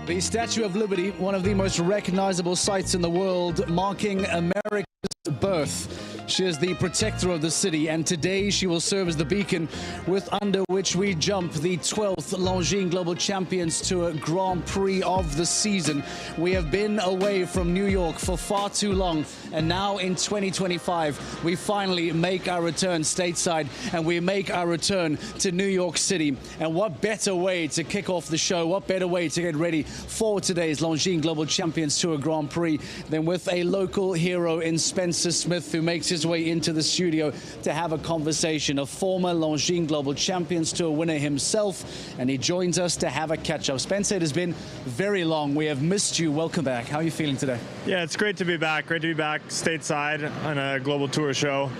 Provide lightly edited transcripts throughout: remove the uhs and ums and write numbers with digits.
The Statue of Liberty, one of the most recognizable sights in the world, marking America's birth. She is the protector of the city, and today she will serve as the beacon with under which we jump the 12th Longines Global Champions Tour Grand Prix of the season. We have been away from New York for far too long, and now in 2025, we finally make our return stateside, and we make our return to New York City. And what better way to kick off the show, what better way to get ready for today's Longines Global Champions Tour Grand Prix than with a local hero in Spencer Smith, who makes his way into the studio to have a conversation. A former Longines Global Champions Tour winner himself, and he joins us to have a catch-up. Spencer, it has been very long. We have missed you. Welcome back. How are you feeling today? Yeah, it's great to be back. Great to be back stateside on a global tour show.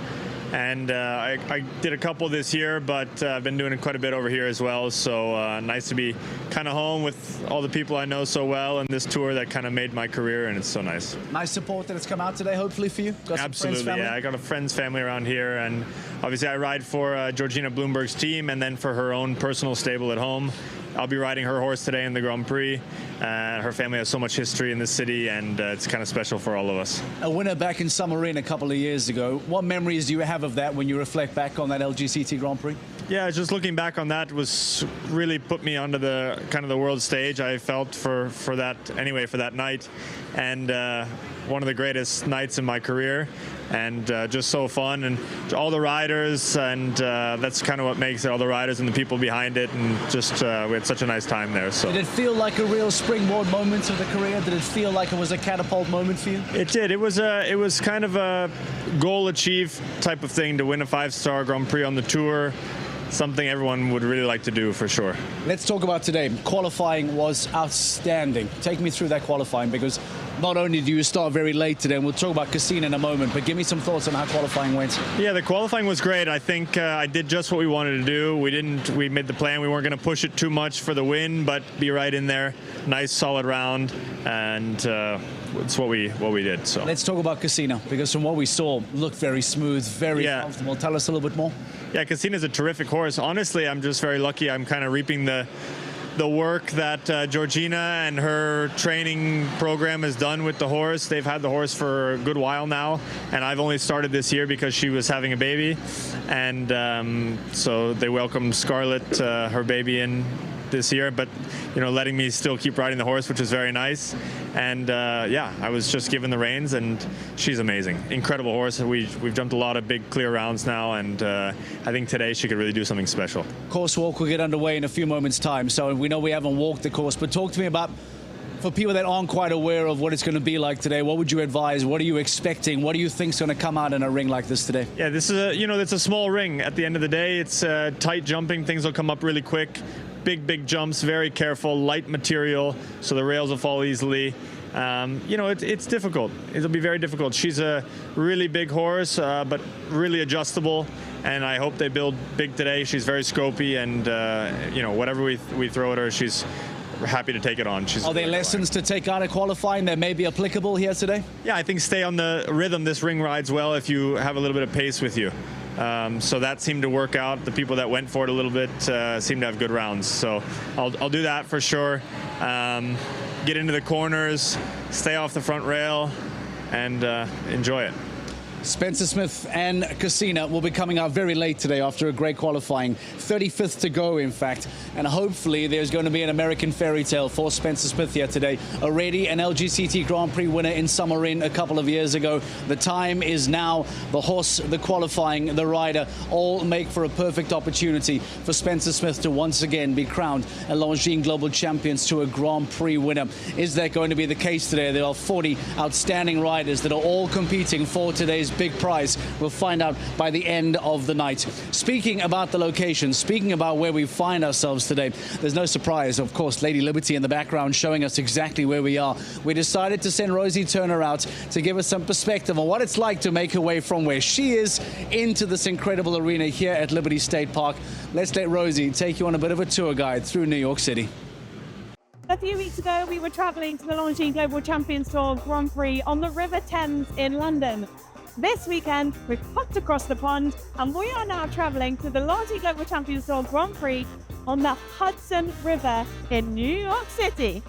And I did a couple this year, but I've been doing quite a bit over here as well. So nice to be kind of home with all the people I know so well, and this tour that kind of made my career, and it's so nice. Nice support that has come out today, hopefully, for you? Got Absolutely, some friends, yeah. I got a friends, family around here, and obviously I ride for Georgina Bloomberg's team, and then for her own personal stable at home. I'll be riding her horse today in the Grand Prix. Her family has so much history in this city, and it's kind of special for all of us. A winner back in Summerine a couple of years ago. What memories do you have of that when you reflect back on that LGCT Grand Prix? Yeah, just looking back on that was really put me onto the kind of the world stage. I felt for that night, and one of the greatest nights in my career, and just so fun, and all the riders, and that's kind of what makes it, all the riders and the people behind it, and just we had such a nice time there. So did it feel like a real springboard moment of the career? Did it feel like it was a catapult moment for you? It did. It was kind of a goal achieved type of thing to win a 5-star Grand Prix on the tour. Something everyone would really like to do, for sure. Let's talk about today. Qualifying was outstanding. Take me through that qualifying, because not only do you start very late today, and we'll talk about Casino in a moment, but give me some thoughts on how qualifying went. Yeah, the qualifying was great. I think I did just what we wanted to do. We made the plan. We weren't going to push it too much for the win, but be right in there. Nice, solid round, and it's what we did. So let's talk about Casino, because from what we saw, looked very smooth, very comfortable. Tell us a little bit more. Yeah, Casino's a terrific horse. Honestly, I'm just very lucky. I'm kind of reaping the work that Georgina and her training program has done with the horse. They've had the horse for a good while now, and I've only started this year because she was having a baby, and so they welcomed Scarlett, her baby, in this year, but letting me still keep riding the horse, which is very nice. And yeah, I was just given the reins, and she's amazing. Incredible horse. We've jumped a lot of big clear rounds now, and I think today she could really do something special. Course walk will get underway in a few moments' time, so we know we haven't walked the course, but talk to me about, for people that aren't quite aware of what it's going to be like today, what would you advise? What are you expecting? What do you think is going to come out in a ring like this today? Yeah, this is it's a small ring. At the end of the day, it's tight jumping. Things will come up really quick. Big jumps, very careful, light material, so the rails will fall easily. It's difficult. It'll be very difficult. She's a really big horse, but really adjustable, and I hope they build big today. She's very scopy, and whatever we throw at her, she's happy to take it on. Are there lessons to take out of qualifying that may be applicable here today? Yeah, I think stay on the rhythm. This ring rides well if you have a little bit of pace with you. So that seemed to work out. The people that went for it a little bit seemed to have good rounds. So I'll do that for sure. Get into the corners, stay off the front rail, and enjoy it. Spencer Smith and Casino will be coming out very late today after a great qualifying. 35th to go, in fact. And hopefully there's going to be an American fairy tale for Spencer Smith here today. Already an LGCT Grand Prix winner in Summerine a couple of years ago. The time is now. The horse, the qualifying, the rider all make for a perfect opportunity for Spencer Smith to once again be crowned a Longines Global Champions Tour Grand Prix winner. Is that going to be the case today? There are 40 outstanding riders that are all competing for today's big prize. We'll find out by the end of the night. Speaking about the location, speaking about where we find ourselves today, there's no surprise, of course, Lady Liberty in the background showing us exactly where we are. We decided to send Rosie Turner out to give us some perspective on what it's like to make her way from where she is into this incredible arena here at Liberty State Park. Let's let Rosie take you on a bit of a tour guide through New York City. A few weeks ago, we were travelling to the Longines Global Champions Tour Grand Prix on the River Thames in London. This weekend, we've hopped across the pond and we are now travelling to the Longines Global Champions Tour Grand Prix on the Hudson River in New York City.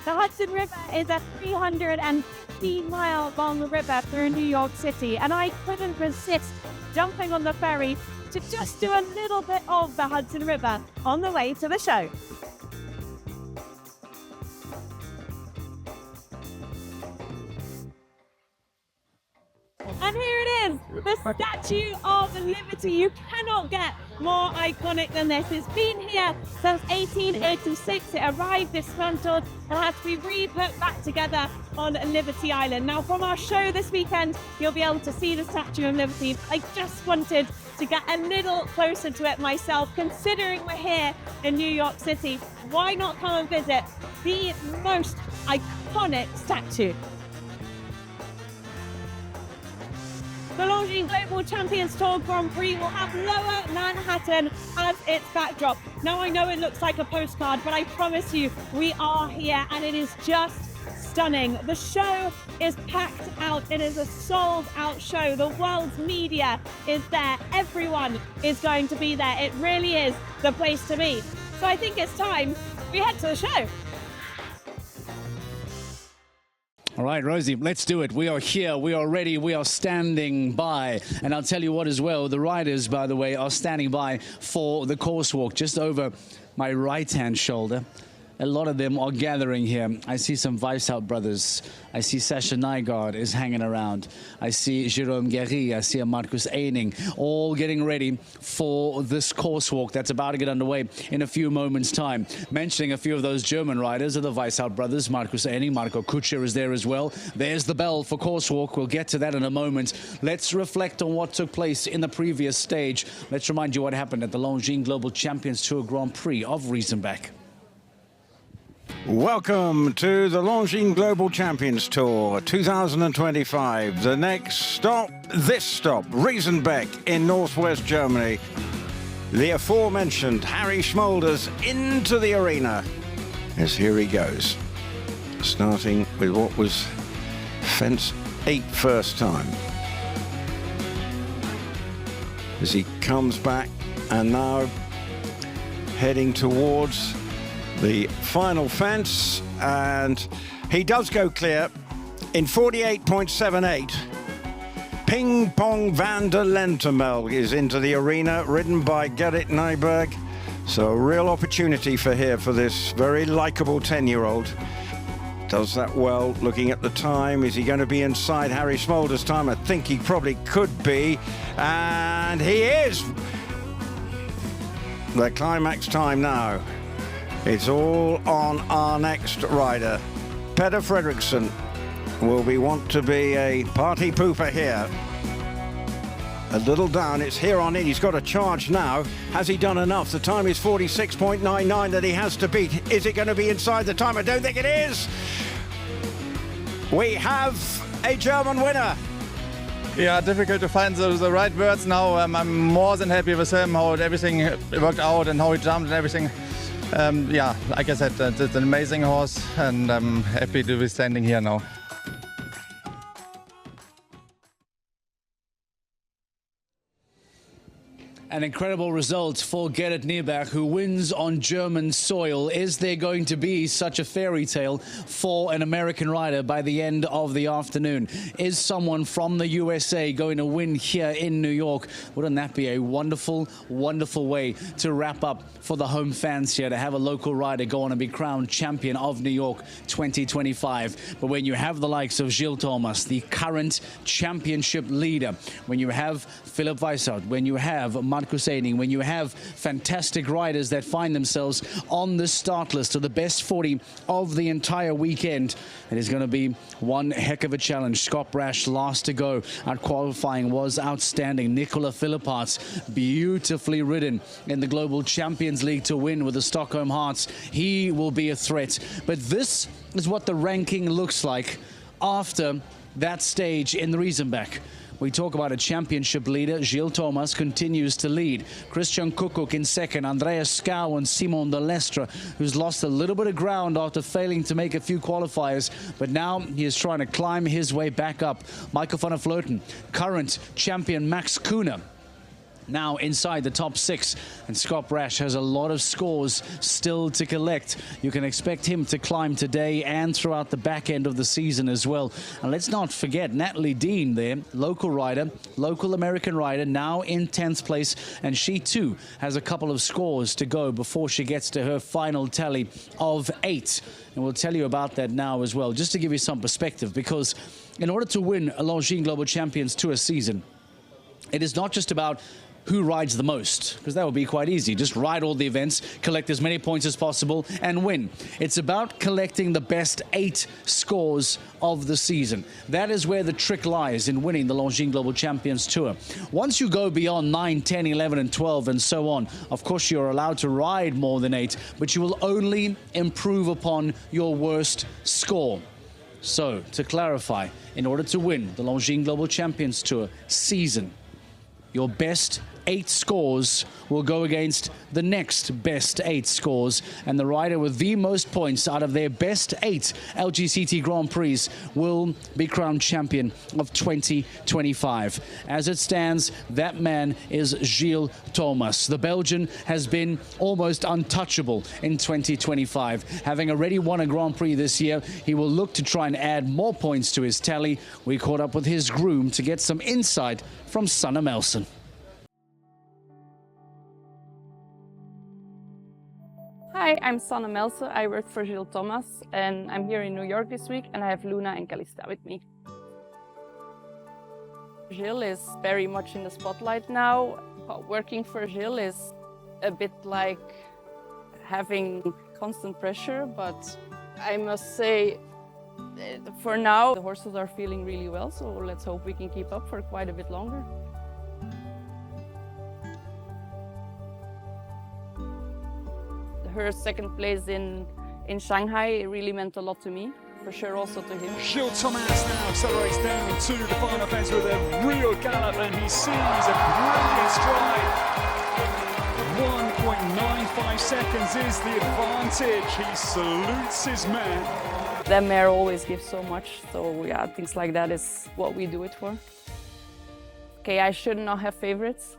The Hudson River is a 350-mile long river through New York City, and I couldn't resist jumping on the ferry to just do a little bit of the Hudson River on the way to the show. And here it is, the Statue of Liberty. You cannot get more iconic than this. It's been here since 1886. It arrived dismantled and had to be re-put back together on Liberty Island. Now, from our show this weekend, you'll be able to see the Statue of Liberty. I just wanted to get a little closer to it myself, considering we're here in New York City. Why not come and visit the most iconic statue? The Longines Global Champions Tour Grand Prix will have Lower Manhattan as its backdrop. Now, I know it looks like a postcard, but I promise you, we are here and it is just stunning. The show is packed out. It is a sold-out show. The world's media is there. Everyone is going to be there. It really is the place to be. So I think it's time we head to the show. All right, Rosie, let's do it. We are here, we are ready, we are standing by. And I'll tell you what as well, the riders, by the way, are standing by for the course walk just over my right-hand shoulder. A lot of them are gathering here. I see some Weishaupt brothers. I see Sasha Nygaard is hanging around. I see Jérôme Guéry. I see a Marcus Eining, all getting ready for this course walk that's about to get underway in a few moments' time. Mentioning a few of those German riders are the Weishaupt brothers. Marcus Eining, Marco Kutscher is there as well. There's the bell for course walk. We'll get to that in a moment. Let's reflect on what took place in the previous stage. Let's remind you what happened at the Longines Global Champions Tour Grand Prix of Riesenbeck. Welcome to the Longines Global Champions Tour 2025. The next stop, this stop, Riesenbeck in northwest Germany. The aforementioned Harry Schmolders into the arena. As here he goes, starting with what was fence 8 first time. As he comes back and now heading towards the final fence, and he does go clear in 48.78. Ping Pong van der Lentemel is into the arena, ridden by Gerrit Nyberg. So a real opportunity for here for this very likable 10-year-old. Does that well, looking at the time. Is he going to be inside Harry Schmolders' time? I think he probably could be, and he is. The climax time now. It's all on our next rider. Petter Fredriksson will want to be a party pooper here. A little down, it's here on in. He's got a charge now. Has he done enough? The time is 46.99 that he has to beat. Is it going to be inside the time? I don't think it is. We have a German winner. Yeah, difficult to find the right words now. I'm more than happy with him, how everything worked out and how he jumped and everything. Yeah, like I said, it's an amazing horse, and I'm happy to be standing here now. An incredible result for Gerrit Nyberg, who wins on German soil. Is there going to be such a fairy tale for an American rider by the end of the afternoon? Is someone from the USA going to win here in New York? Wouldn't that be a wonderful, wonderful way to wrap up for the home fans here, to have a local rider go on and be crowned champion of New York 2025. But when you have the likes of Gilles Thomas, the current championship leader, when you have Philipp Weishaupt, when you have Marcus Eining, when you have fantastic riders that find themselves on the start list of the best 40 of the entire weekend, it is going to be one heck of a challenge. Scott Brash, last to go at qualifying, was outstanding. Nicola Philipparts, beautifully ridden in the Global Champions League to win with the Stockholm Hearts. He will be a threat. But this is what the ranking looks like after that stage in the Riesenbeck. We talk about a championship leader. Gilles Thomas continues to lead. Christian Kuckuck in second. Andreas Skau and Simon de Lestre, who's lost a little bit of ground after failing to make a few qualifiers. But now he is trying to climb his way back up. Michael van der Vleuten, current champion Max Kuhne, now inside the top 6, and Scott Brash has a lot of scores still to collect. You can expect him to climb today and throughout the back end of the season as well. And let's not forget Natalie Dean there, local rider, local American rider, now in 10th place, and she too has a couple of scores to go before she gets to her final tally of 8. And we'll tell you about that now as well, just to give you some perspective, because in order to win a Longines Global Champions Tour season, it is not just about who rides the most, because that would be quite easy. Just ride all the events, collect as many points as possible, and win. It's about collecting the best 8 scores of the season. That is where the trick lies in winning the Longines Global Champions Tour. Once you go beyond 9, 10, 11, and 12, and so on, of course you're allowed to ride more than 8, but you will only improve upon your worst score. So, to clarify, in order to win the Longines Global Champions Tour season, your best 8 scores will go against the next best 8 scores, and the rider with the most points out of their best 8 LGCT Grand Prix will be crowned champion of 2025. As it stands, that man is Gilles Thomas. The Belgian has been almost untouchable in 2025. Having already won a Grand Prix this year, he will look to try and add more points to his tally. We caught up with his groom to get some insight from Sanne Melson. Hi, I'm Sanne Melson. I work for Gilles Thomas, and I'm here in New York this week, and I have Luna and Calista with me. Gilles is very much in the spotlight now. Working for Gilles is a bit like having constant pressure, but I must say, for now, the horses are feeling really well, so let's hope we can keep up for quite a bit longer. Her second place in Shanghai really meant a lot to me, for sure also to him. Gilles Thomas now accelerates down to the final fence with a real gallop, and he sees a brilliant stride. 1.95 seconds is the advantage. He salutes his mare. That mare always gives so much, so yeah, things like that is what we do it for. Okay, I should not have favorites,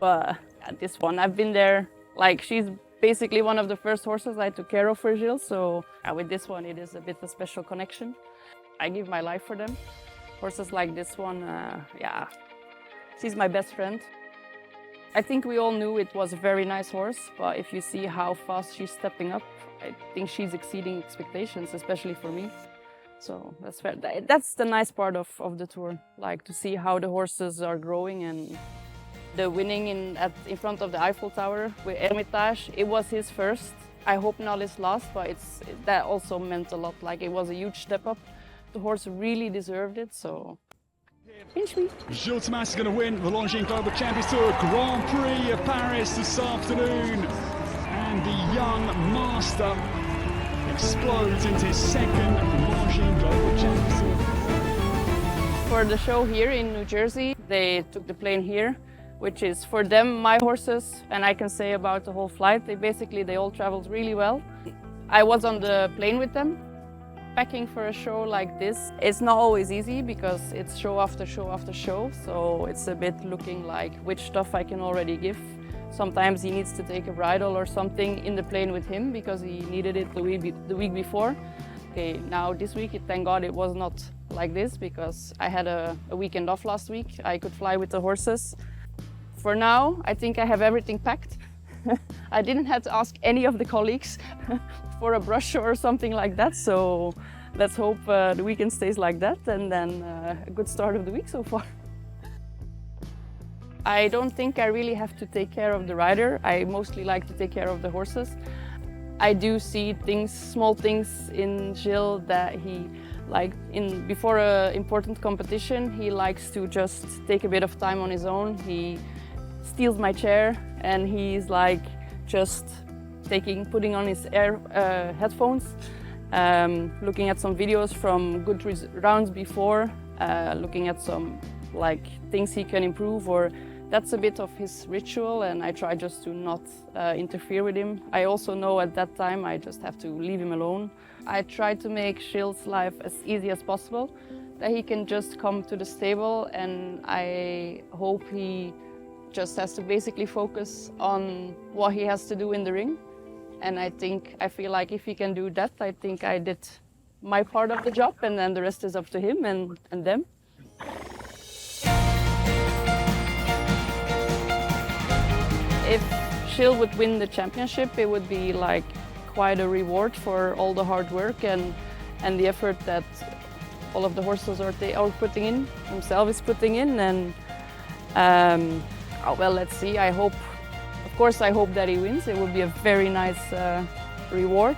but this one, I've been there, like she's basically one of the first horses I took care of for Gilles, so with this one it is a bit of a special connection. I give my life for them. Horses like this one, yeah, she's my best friend. I think we all knew it was a very nice horse, but if you see how fast she's stepping up, I think she's exceeding expectations, especially for me. So that's fair. That's the nice part of the tour, like to see how the horses are growing. And the winning in front of the Eiffel Tower with Hermitage, it was his first. I hope not his last, but that also meant a lot. Like it was a huge step up. The horse really deserved it, so pinch me. Gilles Thomas is going to win the Longines Global Champions Tour Grand Prix of Paris this afternoon. And the young master explodes into his second Longines Global Champions Tour. For the show here in New Jersey, they took the plane here, which is for them my horses, and I can say about the whole flight, they all traveled really well. I was on the plane with them. Packing for a show like this, it's not always easy because it's show after show after show, so it's a bit looking like which stuff I can already give. Sometimes he needs to take a bridle or something in the plane with him because he needed it the week before. Okay, now this week, thank God it was not like this because I had a weekend off last week. I could fly with the horses. For now, I think I have everything packed. I didn't have to ask any of the colleagues for a brush or something like that, so let's hope the weekend stays like that, and then a good start of the week so far. I don't think I really have to take care of the rider. I mostly like to take care of the horses. I do see things, small things in Gilles that he, like before an important competition, he likes to just take a bit of time on his own. He steals my chair and he's like just putting on his headphones, looking at some videos from good rounds before, looking at some like things he can improve, or that's a bit of his ritual, and I try just to not interfere with him. I also know at that time I just have to leave him alone. I try to make Gilles' life as easy as possible, that he can just come to the stable, and I hope he just has to basically focus on what he has to do in the ring. And I feel like if he can do that, I think I did my part of the job, and then the rest is up to him and them. If Jill would win the championship, it would be like quite a reward for all the hard work and the effort that all of the horses are putting in, themselves is putting in. And well, let's see. Of course, I hope that he wins. It would be a very nice reward.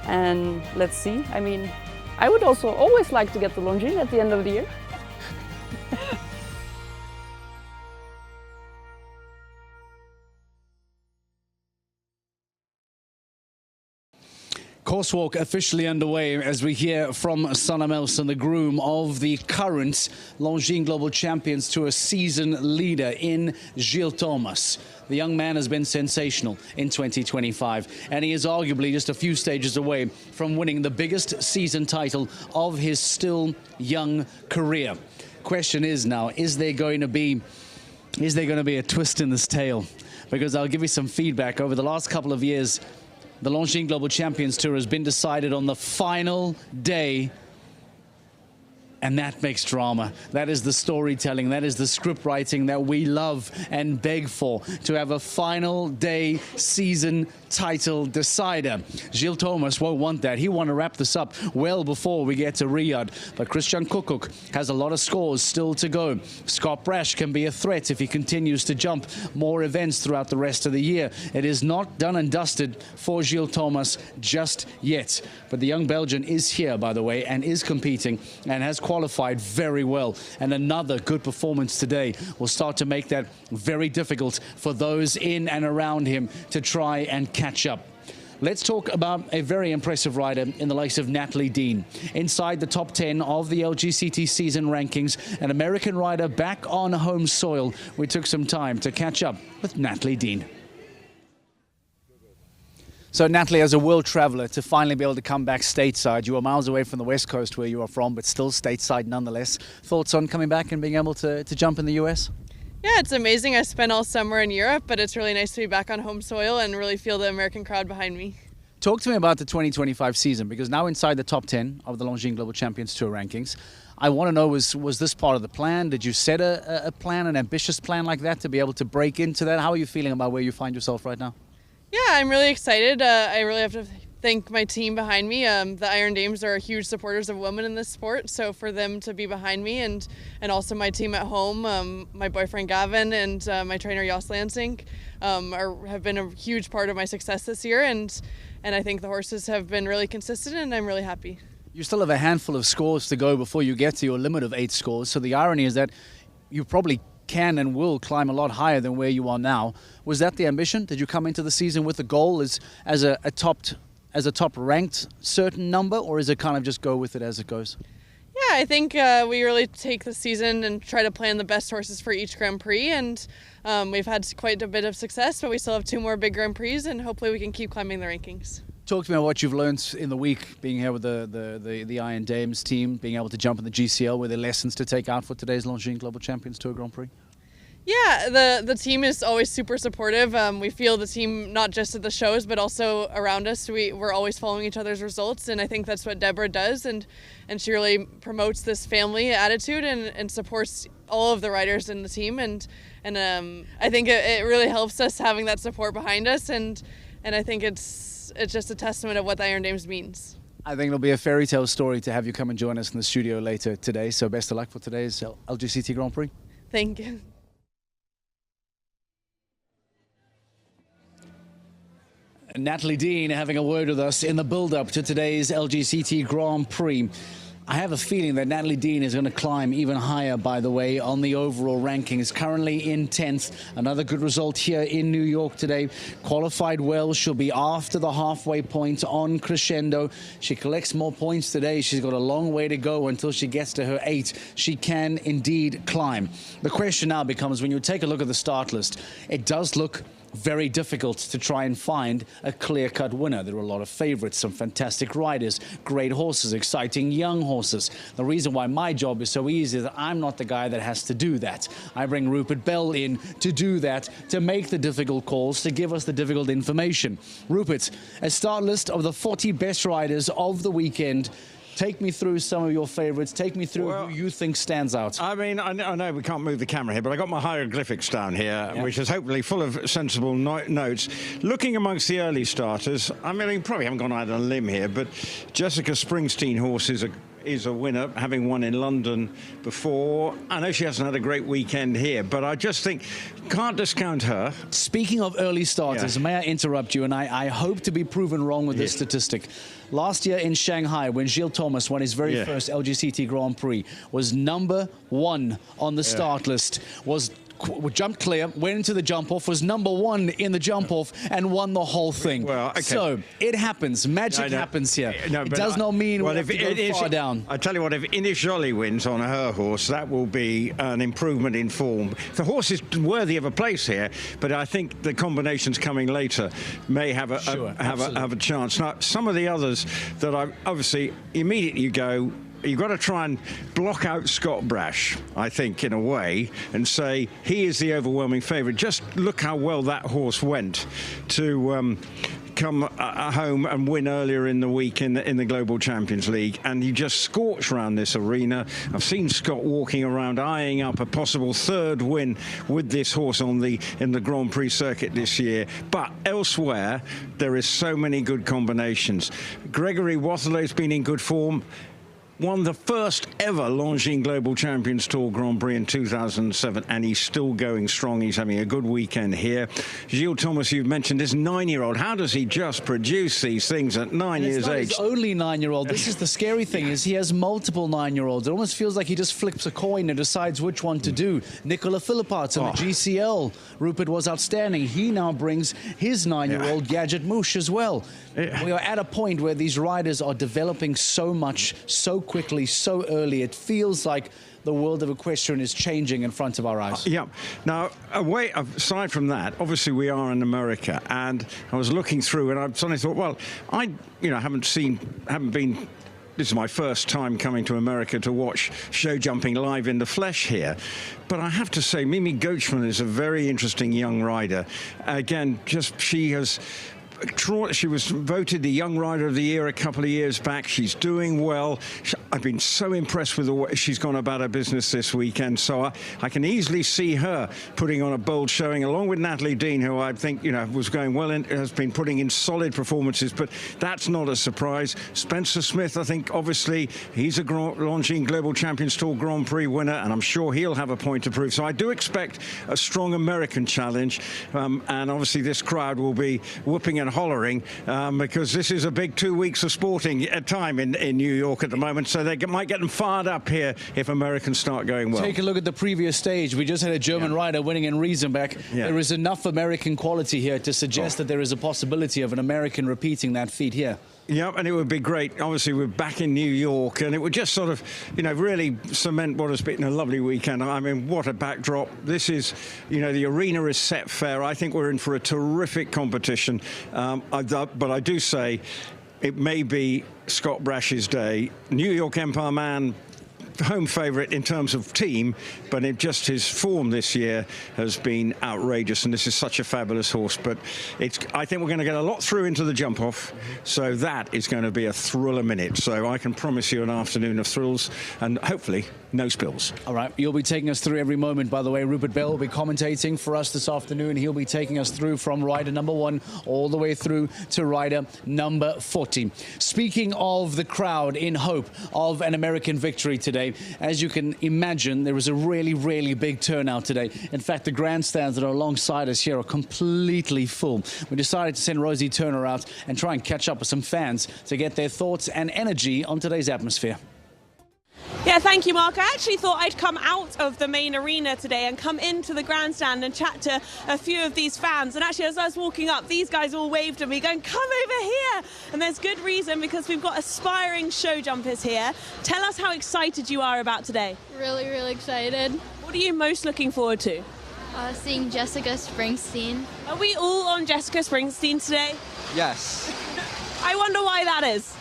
And let's see. I mean, I would also always like to get the Longines at the end of the year. Coursewalk officially underway as we hear from Sanne Melson, the groom of the current Longines Global Champions Tour season leader in Gilles Thomas. The young man has been sensational in 2025, and he is arguably just a few stages away from winning the biggest season title of his still young career. Question is now, is there going to be a twist in this tale? Because I'll give you some feedback. Over the last couple of years, the Longines Global Champions Tour has been decided on the final day, and that makes drama. That is the storytelling, that is the script writing that we love and beg for, to have a final day season title decider. Gilles Thomas won't want that. He want to wrap this up well before we get to Riyadh. But Christian Kukuk has a lot of scores still to go. Scott Brash can be a threat if he continues to jump more events throughout the rest of the year. It is not done and dusted for Gilles Thomas just yet. But the young Belgian is here, by the way, and is competing and has qualified very well. And another good performance today will start to make that very difficult for those in and around him to try and catch up. Let's talk about a very impressive rider in the likes of Natalie Dean. Inside the top 10 of the LGCT season rankings, an American rider back on home soil. We took some time to catch up with Natalie Dean. So Natalie, as a world traveller, to finally be able to come back stateside, you were miles away from the West Coast where you are from, but still stateside nonetheless. Thoughts on coming back and being able to jump in the US? Yeah, it's amazing. I spent all summer in Europe, but it's really nice to be back on home soil and really feel the American crowd behind me. Talk to me about the 2025 season, because now inside the top 10 of the Longines Global Champions Tour rankings, I want to know, was this part of the plan? Did you set a plan, an ambitious plan like that to be able to break into that? How are you feeling about where you find yourself right now? Yeah, I'm really excited. I really have to thank my team behind me. The Iron Dames are huge supporters of women in this sport, so for them to be behind me and also my team at home, my boyfriend Gavin and my trainer Jos Lansing have been a huge part of my success this year, and I think the horses have been really consistent, and I'm really happy. You still have a handful of scores to go before you get to your limit of 8 scores, so the irony is that you probably can and will climb a lot higher than where you are now. Was that the ambition? Did you come into the season with the goal as a top ranked certain number, or is it kind of just go with it as it goes? Yeah, I think we really take the season and try to plan the best horses for each Grand Prix, and we've had quite a bit of success, but we still have 2 more big Grand Prix, and hopefully we can keep climbing the rankings. Talk to me about what you've learned in the week, being here with the Iron Dames team, being able to jump in the GCL. Were there lessons to take out for today's Longines Global Champions Tour Grand Prix? Yeah, the team is always super supportive. We feel the team not just at the shows but also around us. We're always following each other's results, and I think that's what Deborah does, and she really promotes this family attitude and supports all of the riders in the team, and I think it really helps us having that support behind us, and I think it's just a testament of what the Iron Dames means. I think it'll be a fairy tale story to have you come and join us in the studio later today, so best of luck for today's LGCT Grand Prix. Thank you. Natalie Dean having a word with us in the build-up to today's LGCT Grand Prix. I have a feeling that Natalie Dean is going to climb even higher, by the way, on the overall rankings. Currently in 10th. Another good result here in New York today. Qualified well. She'll be after the halfway point on Crescendo. She collects more points today. She's got a long way to go until she gets to her 8. She can indeed climb. The question now becomes, when you take a look at the start list, it does look very difficult to try and find a clear-cut winner. There are a lot of favorites, some fantastic riders, great horses, exciting young horses. The reason why my job is so easy is that I'm not the guy that has to do that. I bring Rupert Bell in to do that, to make the difficult calls, to give us the difficult information. Rupert, a start list of the 40 best riders of the weekend. Take me through some of your favorites. Take me through who you think stands out. I mean, I know we can't move the camera here, but I got my hieroglyphics down here, which is hopefully full of sensible notes. Looking amongst the early starters, I mean, I probably haven't gone out on a limb here, but Jessica Springsteen horse is a winner, having won in London before. I know she hasn't had a great weekend here, but I just think can't discount her. Speaking of early starters, may I interrupt you? And I hope to be proven wrong with this statistic. Last year in Shanghai, when Gilles Thomas won his very first LGCT Grand Prix, was number 1 on the start list, jumped clear, went into the jump-off, was number 1 in the jump-off, and won the whole thing. Well, okay. So, it happens. Magic happens here. It does not mean we have to go far down. I tell you what, if Ines Joly wins on her horse, that will be an improvement in form. The horse is worthy of a place here, but I think the combinations coming later may have a chance. Now, some of the others that I obviously immediately go, you've got to try and block out Scott Brash, I think, in a way, and say he is the overwhelming favourite. Just look how well that horse went to come home and win earlier in the week in the Global Champions League, and he just scorched around this arena. I've seen Scott walking around eyeing up a possible 3rd win with this horse in the Grand Prix circuit this year. But elsewhere, there is so many good combinations. Gregory Wathelet's been in good form. Won the first ever Longines Global Champions Tour Grand Prix in 2007, and he's still going strong. He's having a good weekend here. Gilles Thomas, you've mentioned this 9-year-old. How does he just produce these things at 9 years age? It's only 9-year-old. This is the scary thing, is he has multiple 9-year-olds. It almost feels like he just flips a coin and decides which one to do. Nicola Philipparts in the GCL. Rupert was outstanding. He now brings his 9-year-old Gadget Mouche as well. We are at a point where these riders are developing so much, so quickly, so early. It feels like the world of equestrian is changing in front of our eyes. Yeah. Now, aside from that, obviously we are in America, and I was looking through, and I suddenly thought, well, I haven't been. This is my first time coming to America to watch show jumping live in the flesh here. But I have to say, Mimi Gochman is a very interesting young rider. Again, she was voted the Young Rider of the Year a couple of years back. She's doing well. I've been so impressed with the way she's gone about her business this weekend. So I can easily see her putting on a bold showing, along with Natalie Dean, who I think was going well and has been putting in solid performances. But that's not a surprise. Spencer Smith, I think, obviously, he's a Longines Global Champions Tour Grand Prix winner, and I'm sure he'll have a point to prove. So I do expect a strong American challenge, and obviously this crowd will be whooping and hollering because this is a big 2 weeks of sporting time in New York at the moment, so they might get them fired up here if Americans start going well. Take a look at the previous stage. We just had a German rider winning in Riesenbeck. There is enough American quality here to suggest that there is a possibility of an American repeating that feat here. Yeah, and it would be great. Obviously, we're back in New York, and it would just sort of, really cement what has been a lovely weekend. I mean, what a backdrop. This is, the arena is set fair. I think we're in for a terrific competition. But I do say it may be Scott Brash's day. New York Empire Man, home favourite in terms of team, but just his form this year has been outrageous, and this is such a fabulous horse. But I think we're going to get a lot through into the jump off, so that is going to be a thriller minute. So I can promise you an afternoon of thrills, and hopefully no spills. All right, you'll be taking us through every moment, by the way. Rupert Bell will be commentating for us this afternoon. He'll be taking us through from rider number 1 all the way through to rider number 40. Speaking of the crowd in hope of an American victory today, as you can imagine, there was a really, really big turnout today. In fact, the grandstands that are alongside us here are completely full. We decided to send Rosie Turner out and try and catch up with some fans to get their thoughts and energy on today's atmosphere. Yeah, thank you, Mark. I actually thought I'd come out of the main arena today and come into the grandstand and chat to a few of these fans. And actually, as I was walking up, these guys all waved at me going, come over here. And there's good reason, because we've got aspiring show jumpers here. Tell us how excited you are about today. Really, really excited. What are you most looking forward to? Seeing Jessica Springsteen. Are we all on Jessica Springsteen today? Yes. I wonder why that is.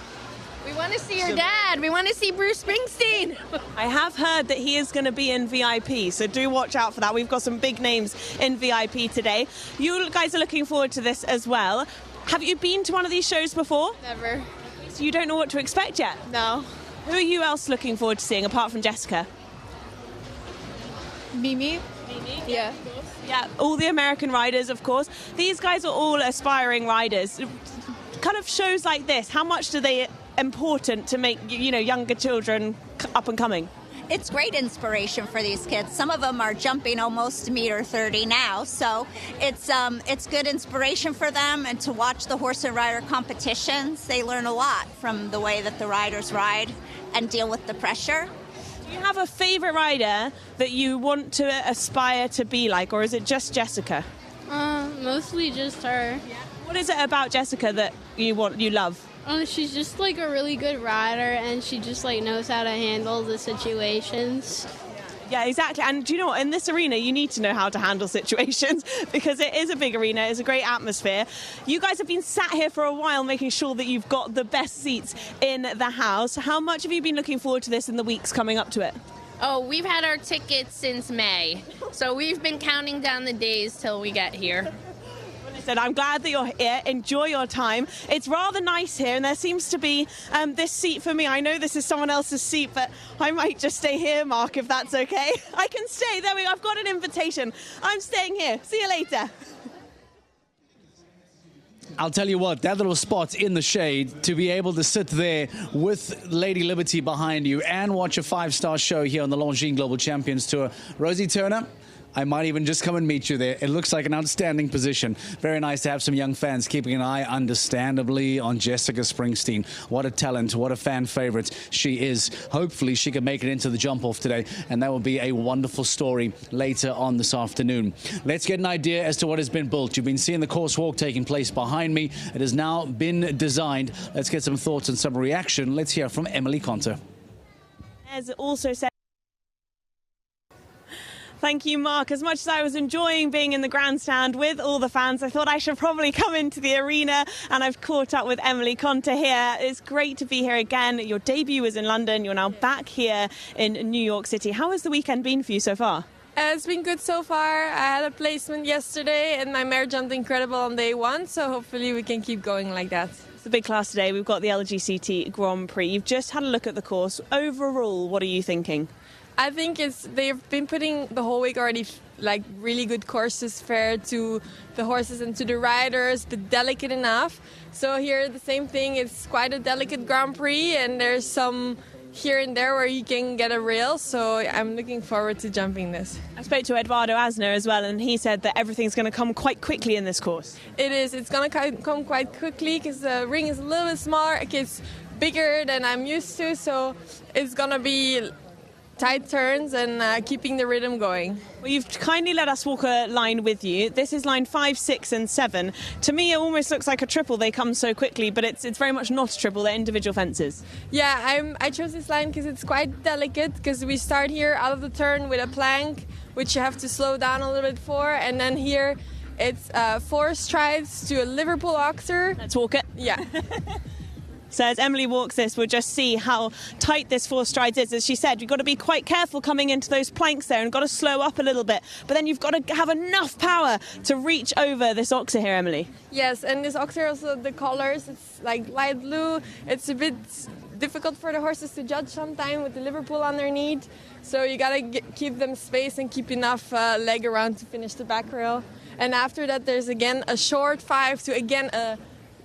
We want to see your dad. We want to see Bruce Springsteen. I have heard that he is going to be in VIP, so do watch out for that. We've got some big names in VIP today. You guys are looking forward to this as well. Have you been to one of these shows before? Never. So you don't know what to expect yet? No. Who are you else looking forward to seeing apart from Jessica? Mimi? Yeah. Yeah, all the American riders, of course. These guys are all aspiring riders. Kind of shows like this, how much do they important to make, younger children up and coming? It's great inspiration for these kids. Some of them are jumping almost meter 30 now, so it's good inspiration for them. And to watch the horse and rider competitions, they learn a lot from the way that the riders ride and deal with the pressure. Do you have a favorite rider that you want to aspire to be like, or is it just Jessica? Mostly just her. What is it about Jessica that you love? She's just like a really good rider, and she just like knows how to handle the situations. Yeah, exactly. And do you know what? In this arena, you need to know how to handle situations because it is a big arena. It's a great atmosphere. You guys have been sat here for a while making sure that you've got the best seats in the house. How much have you been looking forward to this in the weeks coming up to it? Oh, we've had our tickets since May, so we've been counting down the days till we get here. Listen, I'm glad that you're here. Enjoy your time. It's rather nice here, and there seems to be this seat for me. I know this is someone else's seat, but I might just stay here, Mark, if that's okay. I can stay. There we go. I've got an invitation. I'm staying here. See you later. I'll tell you what, that little spot in the shade, to be able to sit there with Lady Liberty behind you and watch a 5-star show here on the Longines Global Champions Tour. Rosie Turner, I might even just come and meet you there. It looks like an outstanding position. Very nice to have some young fans keeping an eye, understandably, on Jessica Springsteen. What a talent, what a fan favorite she is. Hopefully she can make it into the jump-off today, and that will be a wonderful story later on this afternoon. Let's get an idea as to what has been built. You've been seeing the course walk taking place behind me. It has now been designed. Let's get some thoughts and some reaction. Let's hear from Emily Conter. As also said, thank you, Mark. As much as I was enjoying being in the grandstand with all the fans, I thought I should probably come into the arena, and I've caught up with Emily Conter here. It's great to be here again. Your debut was in London. You're now back here in New York City. How has the weekend been for you so far? It's been good so far. I had a placement yesterday, and my mare jumped incredible on day one, so hopefully we can keep going like that. It's a big class today. We've got the LGCT Grand Prix. You've just had a look at the course. Overall, what are you thinking? I think they've been putting the whole week already like really good courses fair to the horses and to the riders, but delicate enough. So here the same thing. It's quite a delicate Grand Prix, and there's some here and there where you can get a rail. So I'm looking forward to jumping this. I spoke to Eduardo Asner as well, and he said that everything's going to come quite quickly in this course. It is. It's going to come quite quickly because the ring is a little bit smaller. It's bigger than I'm used to, so it's going to be tight turns and keeping the rhythm going. Well, you've kindly let us walk a line with you. This is line 5, 6 and 7. To me, it almost looks like a triple. They come so quickly, but it's very much not a triple. They're individual fences. Yeah, I chose this line because it's quite delicate, because we start here out of the turn with a plank, which you have to slow down a little bit for, and then here it's 4 strides to a Liverpool oxer. Let's walk it. Yeah. So as Emily walks this, we'll just see how tight this 4 strides is. As she said, you've got to be quite careful coming into those planks there and got to slow up a little bit. But then you've got to have enough power to reach over this oxer here, Emily. Yes, and this oxer also, the colors, it's like light blue. It's a bit difficult for the horses to judge sometimes with the Liverpool underneath. So you got to keep them space and keep enough leg around to finish the back rail. And after that, there's again a short 5 to again a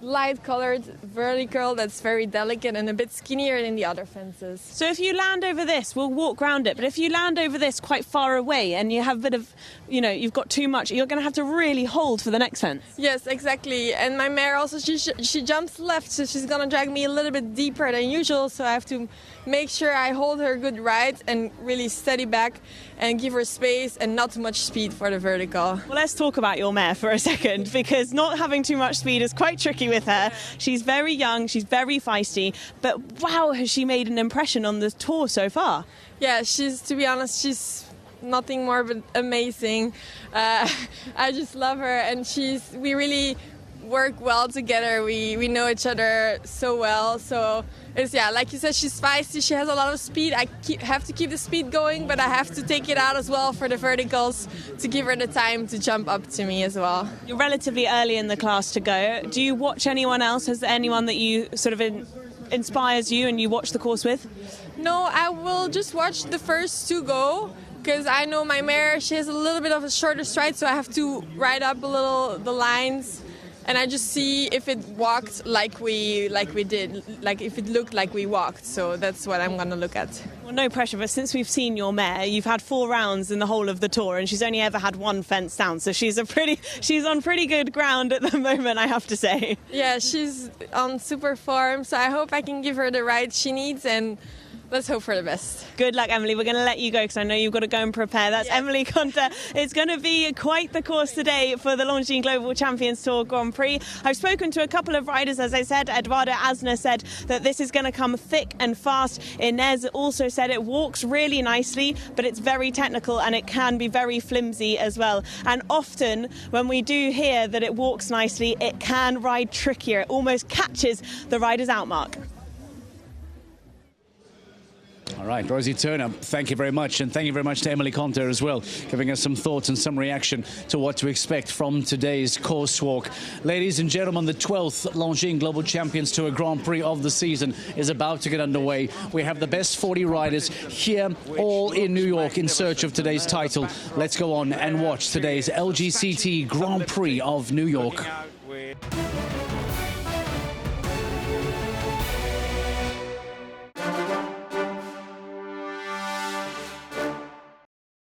light colored vertical that's very delicate and a bit skinnier than the other fences. So if you land over this, we'll walk round it, but if you land over this quite far away and you have a bit of, you've got too much, you're going to have to really hold for the next fence. Yes, exactly. And my mare also, she jumps left, so she's going to drag me a little bit deeper than usual, so I have to make sure I hold her good right and really steady back and give her space and not too much speed for the vertical. Well, let's talk about your mare for a second, because not having too much speed is quite tricky with her. She's very young, she's very feisty, but wow, has she made an impression on the tour so far? Yeah, to be honest, she's nothing more but amazing. I just love her, and we really work well together. We know each other so well. So it's, yeah, like you said, she's feisty. She has a lot of speed. I have to keep the speed going, but I have to take it out as well for the verticals to give her the time to jump up to me as well. You're relatively early in the class to go. Do you watch anyone else? Has there anyone that you sort of inspires you and you watch the course with? No, I will just watch the first two go, because I know my mare, she has a little bit of a shorter stride, so I have to ride up a little the lines. And I just see if it walked like we did, like if it looked like we walked. So that's what I'm going to look at. Well, no pressure, but since we've seen your mare, you've had 4 rounds in the whole of the tour, and she's only ever had 1 fence down. So she's on pretty good ground at the moment, I have to say. Yeah, she's on super form. So I hope I can give her the ride she needs, and let's hope for the best. Good luck, Emily. We're going to let you go because I know you've got to go and prepare. That's yes. Emily Conter. It's going to be quite the course today for the Longines Global Champions Tour Grand Prix. I've spoken to a couple of riders, as I said. Eduardo Asner said that this is going to come thick and fast. Inez also said it walks really nicely, but it's very technical and it can be very flimsy as well. And often when we do hear that it walks nicely, it can ride trickier. It almost catches the rider's outmark. All right, Rosie Turner, thank you very much. And thank you very much to Emily Conter as well, giving us some thoughts and some reaction to what to expect from today's course walk. Ladies and gentlemen, the 12th Longines Global Champions Tour Grand Prix of the season is about to get underway. We have the best 40 riders here, all in New York, in search of today's title. Let's go on and watch today's LGCT Grand Prix of New York.